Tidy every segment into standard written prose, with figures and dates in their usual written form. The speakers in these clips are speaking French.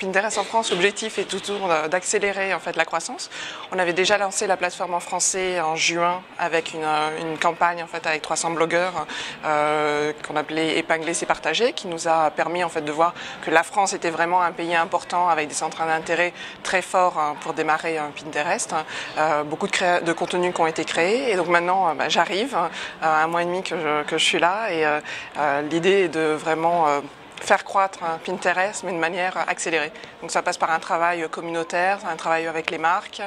Pinterest en France, l'objectif est toujours d'accélérer en fait la croissance. On avait déjà lancé la plateforme en français en juin avec une campagne en fait avec 300 blogueurs qu'on appelait Épingler c'est partager, qui nous a permis en fait de voir que la France était vraiment un pays important avec des centres d'intérêt très forts pour démarrer Pinterest. Beaucoup de contenus qui ont été créés et donc maintenant j'arrive, un mois et demi que je suis là et l'idée est de vraiment faire croître Pinterest, mais de manière accélérée. Donc ça passe par un travail communautaire, un travail avec les marques,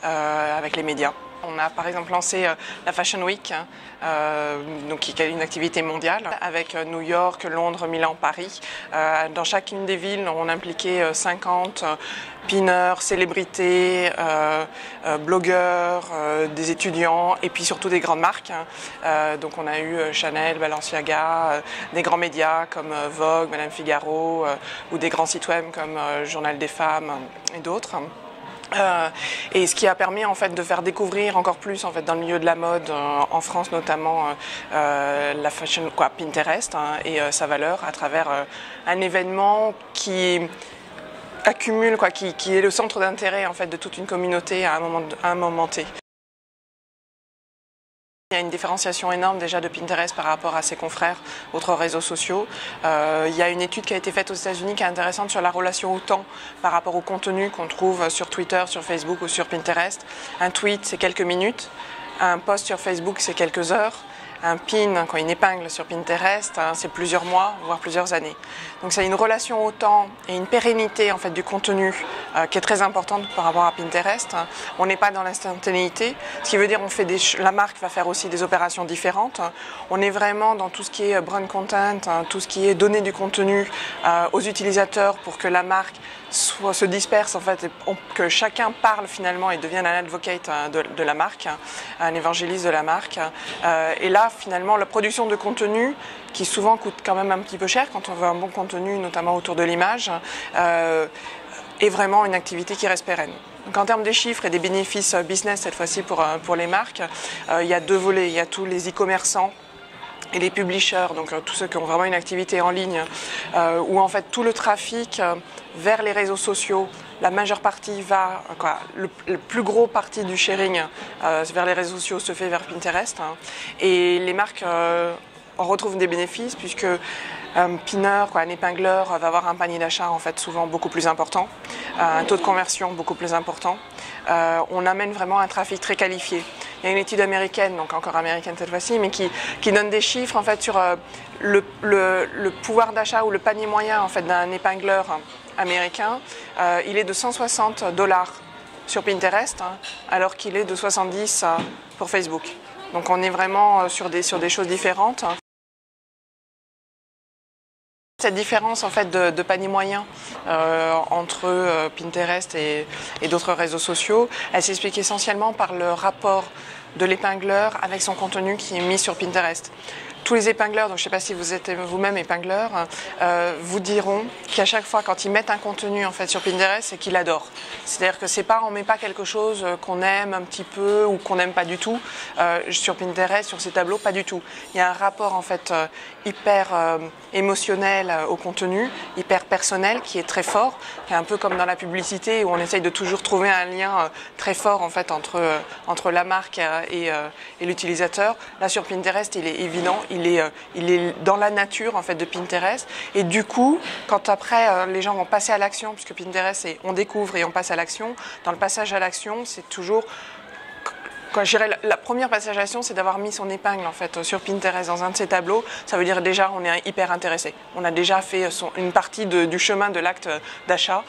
avec les médias. On a par exemple lancé la Fashion Week, donc qui est une activité mondiale, avec New York, Londres, Milan, Paris. Dans chacune des villes, on impliquait 50 pinners, célébrités, blogueurs, des étudiants et puis surtout des grandes marques. Donc on a eu Chanel, Balenciaga, des grands médias comme Vogue, Madame Figaro ou des grands sites web comme Journal des femmes et d'autres. Et ce qui a permis en fait de faire découvrir encore plus en fait dans le milieu de la mode en France notamment la fashion Pinterest et sa valeur à travers un événement qui accumule qui est le centre d'intérêt en fait de toute une communauté à un moment T. Il y a une différenciation énorme déjà de Pinterest par rapport à ses confrères, autres réseaux sociaux. Il y a une étude qui a été faite aux États-Unis qui est intéressante sur la relation au temps par rapport au contenu qu'on trouve sur Twitter, sur Facebook ou sur Pinterest. Un tweet, c'est quelques minutes. Un post sur Facebook, c'est quelques heures. Un pin, une épingle sur Pinterest, c'est plusieurs mois, voire plusieurs années. Donc c'est une relation au temps et une pérennité en fait, du contenu qui est très importante par rapport à Pinterest. On n'est pas dans l'instantanéité, ce qui veut dire la marque va faire aussi des opérations différentes. On est vraiment dans tout ce qui est brand content, tout ce qui est donner du contenu aux utilisateurs pour que la marque se disperse en fait, et que chacun parle finalement et devienne un advocate de la marque, un évangéliste de la marque. Et là, finalement, la production de contenu, qui souvent coûte quand même un petit peu cher quand on veut un bon contenu, notamment autour de l'image, est vraiment une activité qui reste pérenne. Donc en termes des chiffres et des bénéfices business, cette fois-ci pour les marques, il y a deux volets. Il y a tous les e-commerçants et les publishers, donc tous ceux qui ont vraiment une activité en ligne, où en fait tout le trafic vers les réseaux sociaux, la majeure partie va, le plus gros parti du sharing vers les réseaux sociaux se fait vers Pinterest. Et les marques en retrouvent des bénéfices puisque un pinner, un épingleur va avoir un panier d'achat en fait souvent beaucoup plus important, un taux de conversion beaucoup plus important. On amène vraiment un trafic très qualifié. Il y a une étude américaine, donc encore américaine cette fois-ci, mais qui donne des chiffres en fait sur le pouvoir d'achat ou le panier moyen en fait d'un épingleur américain. Il est de 160 $ sur Pinterest, alors qu'il est de 70 pour Facebook. Donc on est vraiment sur des choses différentes. Cette différence en fait de panier moyen entre Pinterest et d'autres réseaux sociaux, elle s'explique essentiellement par le rapport de l'épingleur avec son contenu qui est mis sur Pinterest. Tous les épingleurs, donc je ne sais pas si vous êtes vous-même épingleur, vous diront qu'à chaque fois quand ils mettent un contenu en fait sur Pinterest, c'est qu'ils l'adorent. C'est-à-dire que on ne met pas quelque chose qu'on aime un petit peu ou qu'on n'aime pas du tout sur Pinterest, sur ces tableaux, pas du tout. Il y a un rapport en fait hyper émotionnel au contenu, hyper personnel qui est très fort, qui est un peu comme dans la publicité où on essaye de toujours trouver un lien très fort en fait entre la marque et l'utilisateur. Là sur Pinterest, il est évident. Il est dans la nature en fait de Pinterest et du coup quand après les gens vont passer à l'action puisque Pinterest c'est on découvre et on passe à l'action, dans le passage à l'action c'est toujours la première passage à l'action c'est d'avoir mis son épingle en fait sur Pinterest dans un de ses tableaux, ça veut dire déjà on est hyper intéressé, on a déjà fait une partie du chemin de l'acte d'achat.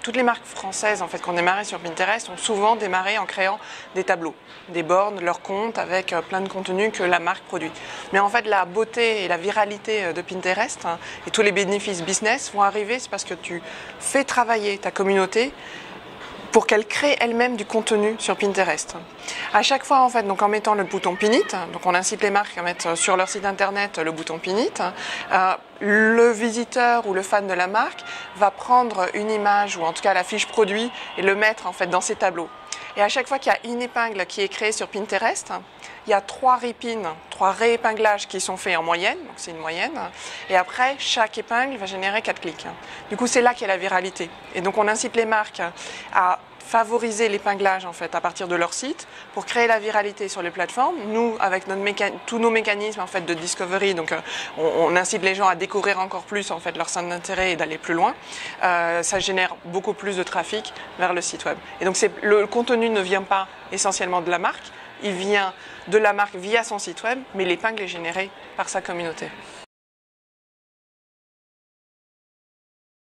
Toutes les marques françaises en fait, qui ont démarré sur Pinterest ont souvent démarré en créant des tableaux, des boards, leurs comptes avec plein de contenus que la marque produit. Mais en fait, la beauté et la viralité de Pinterest et tous les bénéfices business vont arriver, c'est parce que tu fais travailler ta communauté pour qu'elle crée elle-même du contenu sur Pinterest. À chaque fois, en fait, donc en mettant le bouton Pin It, donc on incite les marques à mettre sur leur site internet le bouton Pin It, le visiteur ou le fan de la marque va prendre une image ou en tout cas la fiche produit et le mettre en fait dans ses tableaux. Et à chaque fois qu'il y a une épingle qui est créée sur Pinterest, il y a 3 repins, 3 réépinglages qui sont faits en moyenne, donc c'est une moyenne. Et après, chaque épingle va générer 4 clics. Du coup, c'est là qu'est la viralité. Et donc, on incite les marques à favoriser l'épinglage en fait à partir de leur site pour créer la viralité sur les plateformes. Nous, avec tous nos mécanismes en fait de discovery, donc on incite les gens à découvrir encore plus en fait leur centre d'intérêt et d'aller plus loin. Ça génère beaucoup plus de trafic vers le site web. Et donc le contenu ne vient pas essentiellement de la marque, il vient de la marque via son site web, mais l'épingle est générée par sa communauté.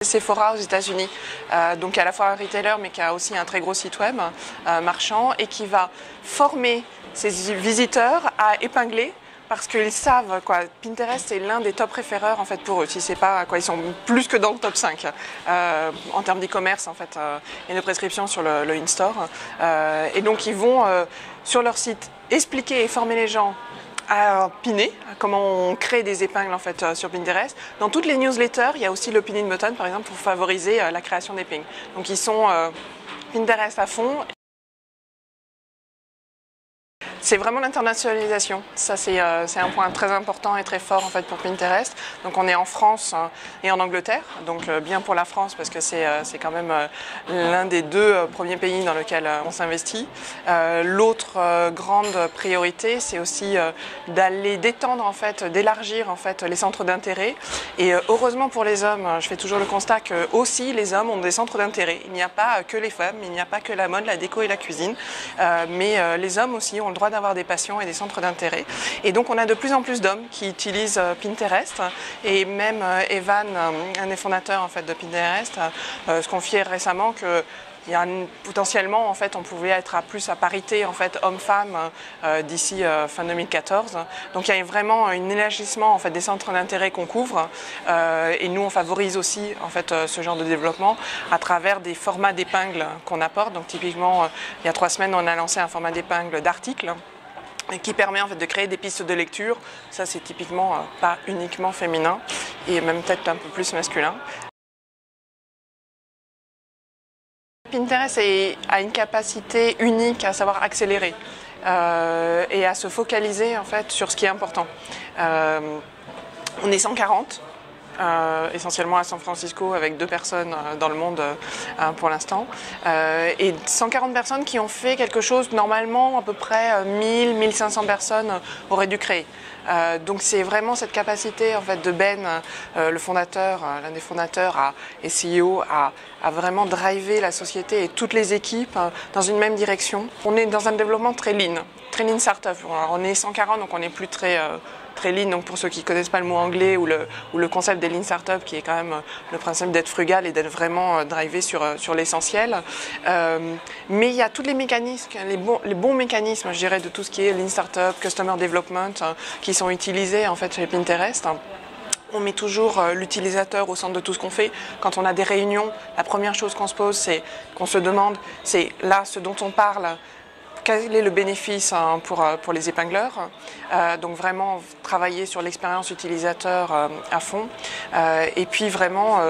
Sephora aux États-Unis, donc à la fois un retailer mais qui a aussi un très gros site web marchand et qui va former ses visiteurs à épingler parce qu'ils savent quoi. Pinterest est l'un des top référeurs en fait pour eux. Si c'est pas quoi, ils sont plus que dans le top 5 en termes d'e-commerce en fait et de prescription sur le in-store. Et donc ils vont sur leur site expliquer et former les gens à piner, comment on crée des épingles en fait sur Pinterest. Dans toutes les newsletters, il y a aussi le pinning button par exemple pour favoriser la création d'épingles. Donc ils sont Pinterest à fond. C'est vraiment l'internationalisation. Ça, c'est un point très important et très fort en fait pour Pinterest. Donc, on est en France et en Angleterre. Donc, bien pour la France parce que c'est quand même l'un des 2 premiers pays dans lesquels on s'investit. L'autre grande priorité, c'est aussi d'aller d'étendre en fait, d'élargir en fait les centres d'intérêt. Et heureusement pour les hommes, je fais toujours le constat que aussi les hommes ont des centres d'intérêt. Il n'y a pas que les femmes, il n'y a pas que la mode, la déco et la cuisine, mais les hommes aussi ont le droit d'avoir des passions et des centres d'intérêt. Et donc on a de plus en plus d'hommes qui utilisent Pinterest et même Evan, un des fondateurs en fait de Pinterest, se confiait récemment que potentiellement en fait on pouvait être plus à parité en fait homme-femme d'ici fin 2014. Donc il y a vraiment un élargissement en fait des centres d'intérêt qu'on couvre et nous on favorise aussi en fait ce genre de développement à travers des formats d'épingles qu'on apporte. Donc typiquement il y a 3 semaines on a lancé un format d'épingle d'articles qui permet en fait de créer des pistes de lecture. Ça c'est typiquement pas uniquement féminin et même peut-être un peu plus masculin. Pinterest a une capacité unique à savoir accélérer et à se focaliser en fait sur ce qui est important. On est 140, essentiellement à San Francisco avec 2 personnes dans le monde pour l'instant et 140 personnes qui ont fait quelque chose normalement à peu près 1000-1500 personnes auraient dû créer. Donc c'est vraiment cette capacité en fait de Ben, le fondateur, l'un des fondateurs et CEO, à vraiment driver la société et toutes les équipes dans une même direction. On est dans un développement très lean startup. Alors, on est 140 donc on n'est plus très lean, donc pour ceux qui ne connaissent pas le mot anglais ou le concept des lean startup qui est quand même le principe d'être frugal et d'être vraiment drivé sur l'essentiel. Mais il y a tous les mécanismes, les bons mécanismes, je dirais, de tout ce qui est lean startup, customer development, qui sont utilisés en fait chez Pinterest. On met toujours l'utilisateur au centre de tout ce qu'on fait. Quand on a des réunions, la première chose qu'on se pose, c'est qu'on se demande, c'est là ce dont on parle. Quel est le bénéfice pour les épingleurs? Donc vraiment travailler sur l'expérience utilisateur à fond et puis vraiment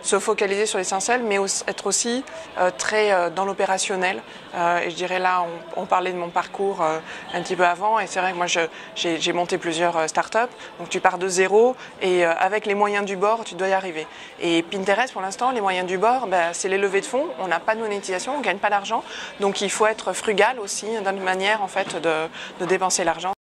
se focaliser sur l'essentiel mais être aussi très dans l'opérationnel. Et je dirais là, on parlait de mon parcours un petit peu avant et c'est vrai que moi j'ai monté plusieurs startups. Donc tu pars de zéro et avec les moyens du bord, tu dois y arriver. Et Pinterest pour l'instant, les moyens du bord, c'est les levées de fonds. On n'a pas de monétisation, on ne gagne pas d'argent. Donc il faut être frugal aussi d'une manière en fait de dépenser l'argent.